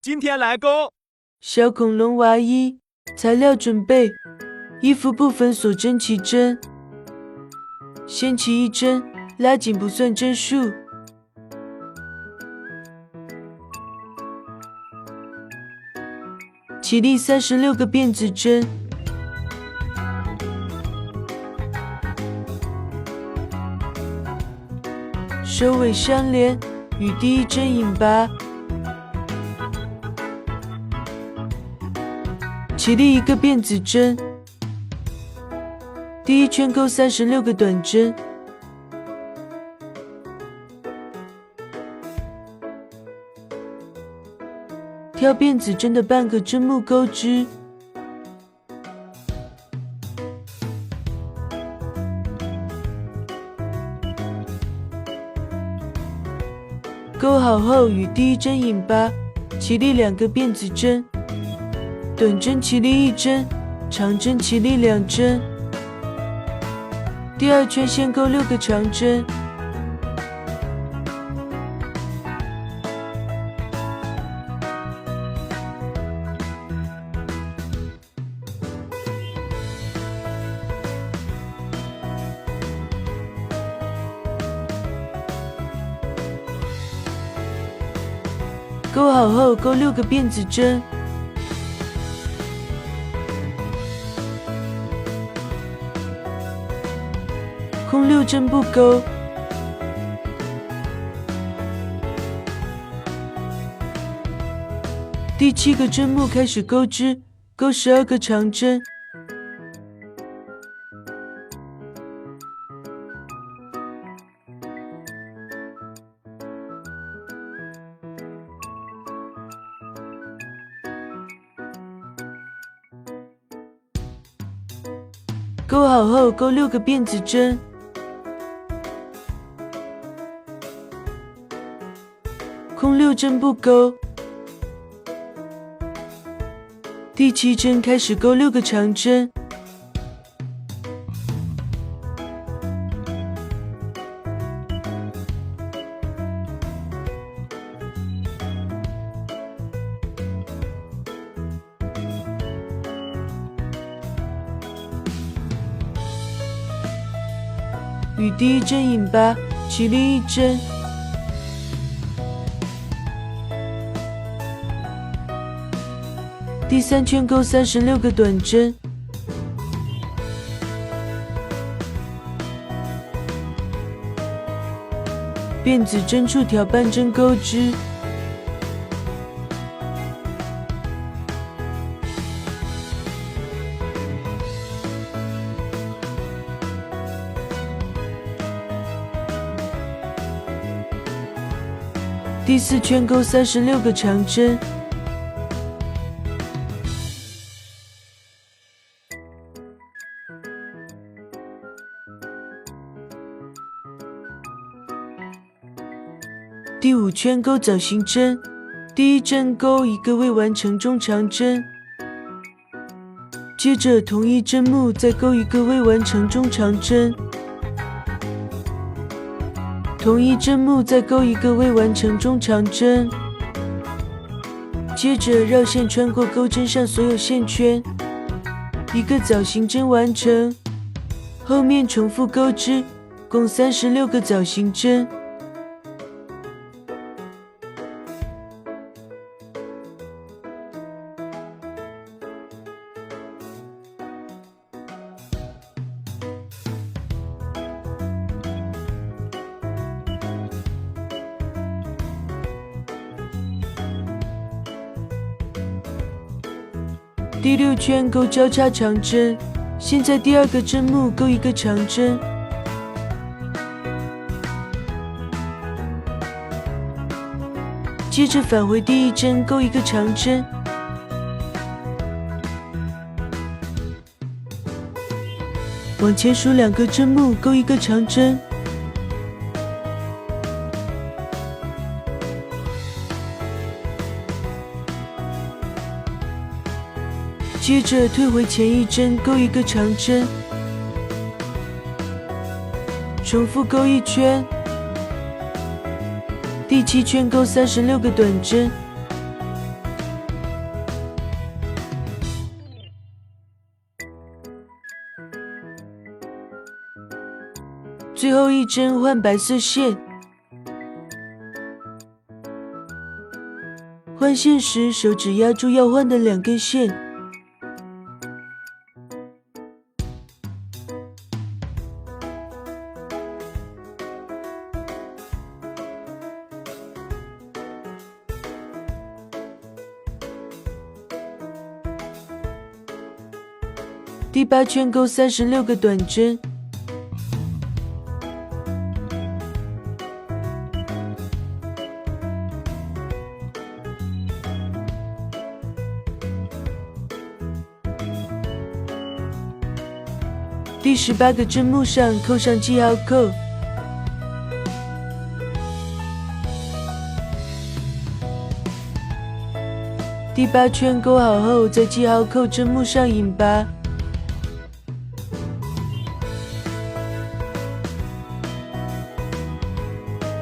今天来钩。小恐龙娃衣，材料准备：衣服部分锁针起针，先起一针，拉紧不算针数。起立36个辫子针，首尾相连，与第一针引拔。起立一个辫子针，第一圈钩36个短针，挑辫子针的半个针目钩织，钩好后与第一针引拔，起立2个辫子针，短针起立1针，长针起立2针。第二圈先钩6个长针，钩好后钩6个辫子针，空6针不钩，第7个针目开始钩织，钩12个长针，钩好后钩6个辫子针，空6针不钩，第7针开始钩6个长针，与第一针引拔，起立1针，第3圈钩36个短针，辫子针处挑半针钩织，第4圈钩36个长针，第5圈钩枣形针，第一针钩一个未完成中长针，接着同一针目再钩一个未完成中长针，同一针目再钩一个未完成中长针，接着绕线穿过钩针上所有线圈，一个枣形针完成，后面重复钩织，共36个枣形针。第6圈钩交叉长针，先在第2个针目钩一个长针，接着返回第一针钩一个长针，往前数2个针目钩一个长针，接着退回前一针钩一个长针，重复钩1圈，第7圈钩36个短针，最后一针换白色线。换线时，手指压住要换的2根线。第8圈钩36个短针。第18个针目上扣上记号扣。第8圈钩好后，在记号扣针目上引拔。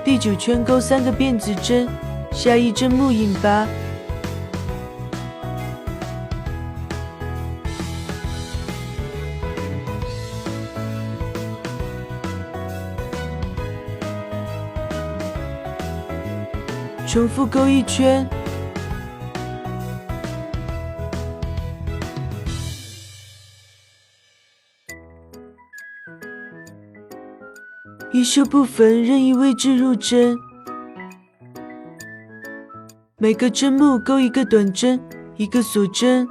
第9圈钩3个辫子针，下一针目引拔。重复钩1圈。一袖不缝，任意位置入针。每个针目钩1个短针，1个锁针。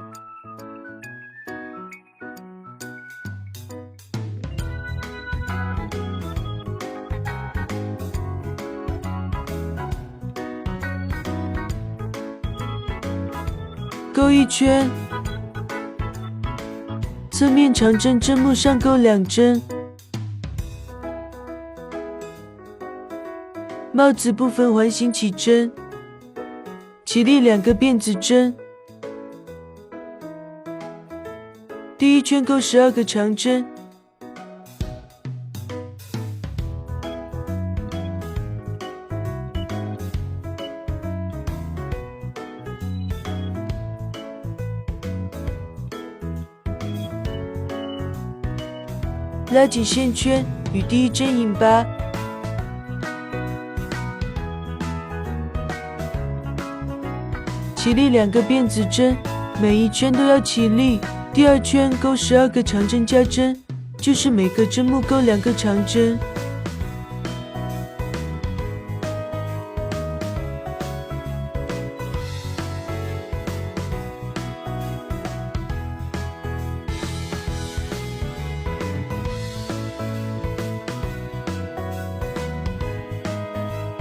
钩1圈。侧面长针针目上钩2针。帽子部分环形起针，起立2个辫子针。第1圈钩12个长针。拉紧线圈，与第1针引拔。起立2个辫子针，每一圈都要起立。第2圈钩12个长针加针，就是每个针目钩2个长针。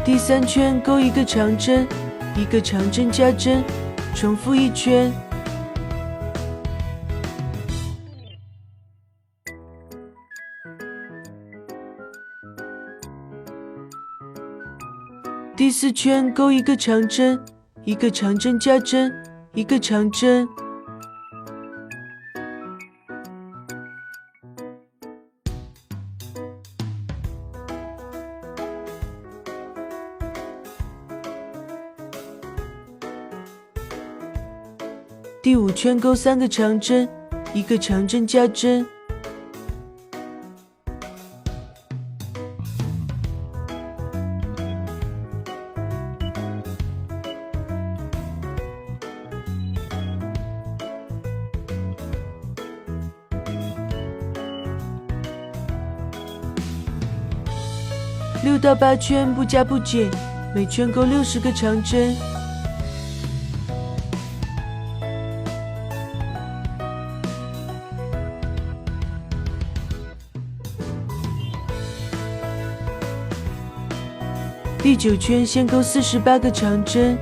第3圈钩1个长针，1个长针加针，重复1圈。第4圈钩1个长针，1个长针加针，1个长针。第5圈钩3个长针，1个长针加针。6到8圈不加不减，每圈钩60个长针。第9圈先钩48个长针。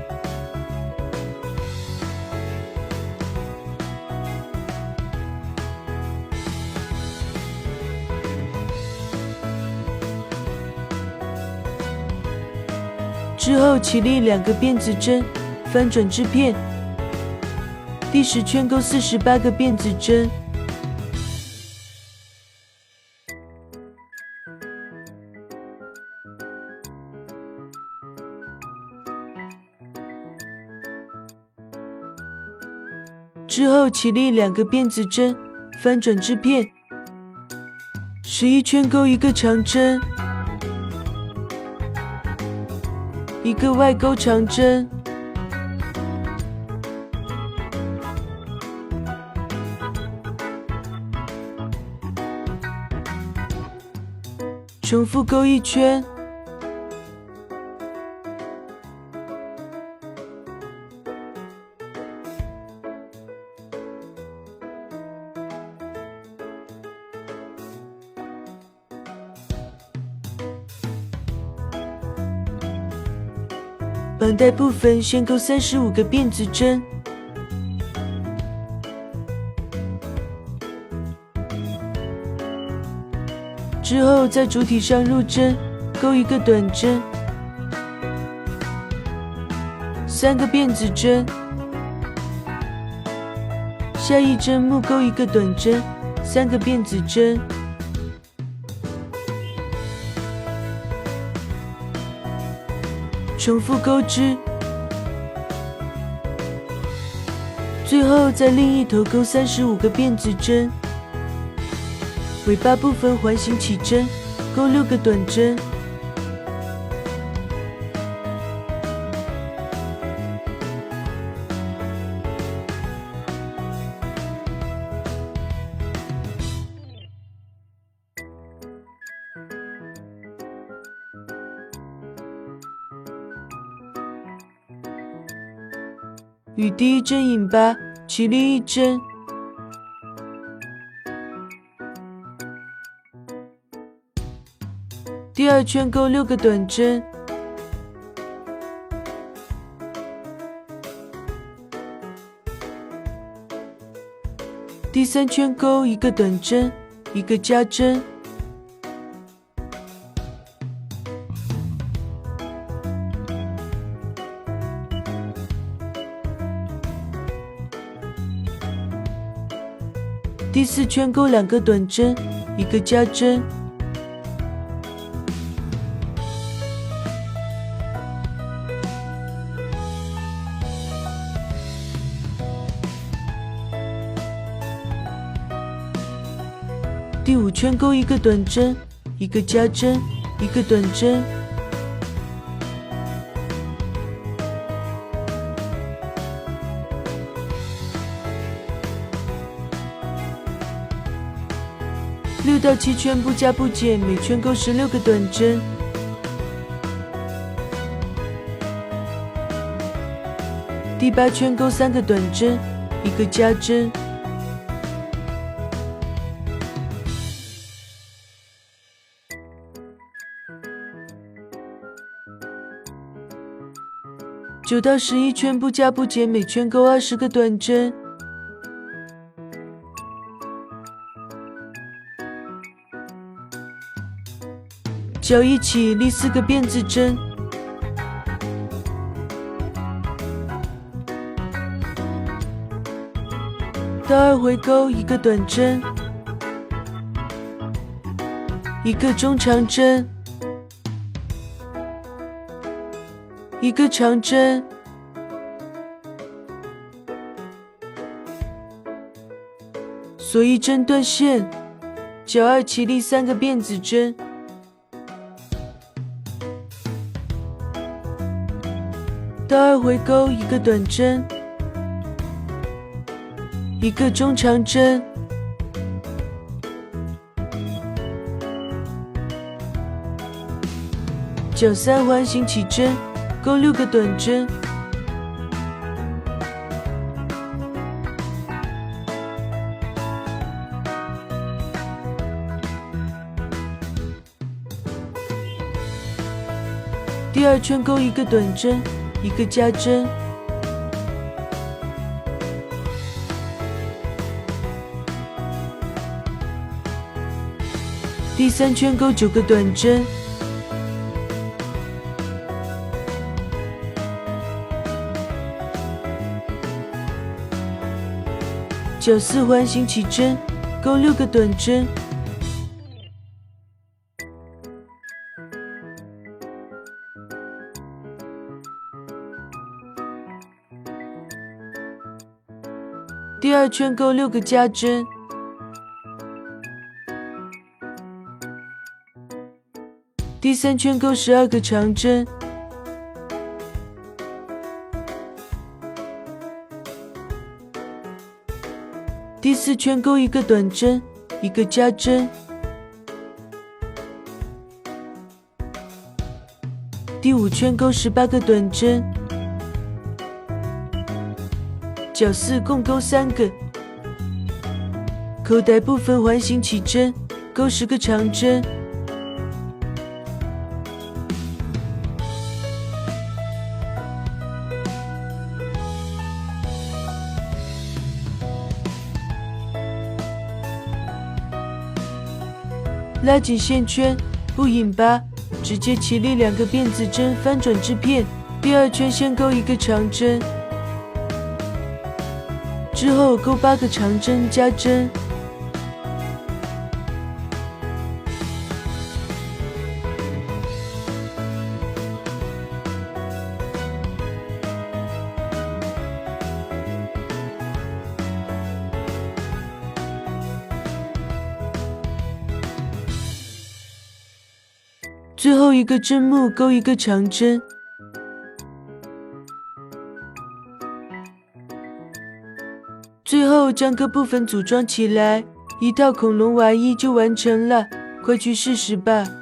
之后起立2个辫子针，翻转织片。第10圈钩48个辫子针。之后起立2个辫子针，翻转织片。11圈勾一个长针，一个外勾长针，重复勾一圈，绑带部分先勾35个辫子针，之后在主体上入针，勾一个短针，3个辫子针，下一针木勾一个短针，3个辫子针，重复钩织，最后在另一头勾35个辫子针，尾巴部分环形起针，勾6个短针，与第一针引拔，起立1针，第二圈勾6个短针，第三圈勾一个短针，一个加针，第四圈勾2个短针，一个加针，第5圈勾一个短针，一个加针，一个短针，6到7圈不加不减，每圈勾16个短针，第8圈勾3个短针，一个加针，9到11圈不加不减，每圈勾20个短针，脚一起立4个辫子针，到2回勾一个短针，一个中长针，一个长针，锁一针断线，脚2起立3个辫子针，到2回勾一个短针，一个中长针，脚3环形起针，勾6个短针，第2圈勾一个短针，一个加针，第3圈勾9个短针，脚4环形起针，勾6个短针，第2圈勾6个加针，第3圈钩12个长针，第4圈钩1个短针，1个加针，第5圈钩18个短针，角4共钩3个，口袋部分环形起针，钩10个长针，拉紧线圈，不引拔，直接起立2个辫子针翻转织片，第2圈先钩1个长针，之后钩8个长针加针，最后一个针目钩1个长针，最后将各部分组装起来，一套恐龙娃衣就完成了，快去试试吧。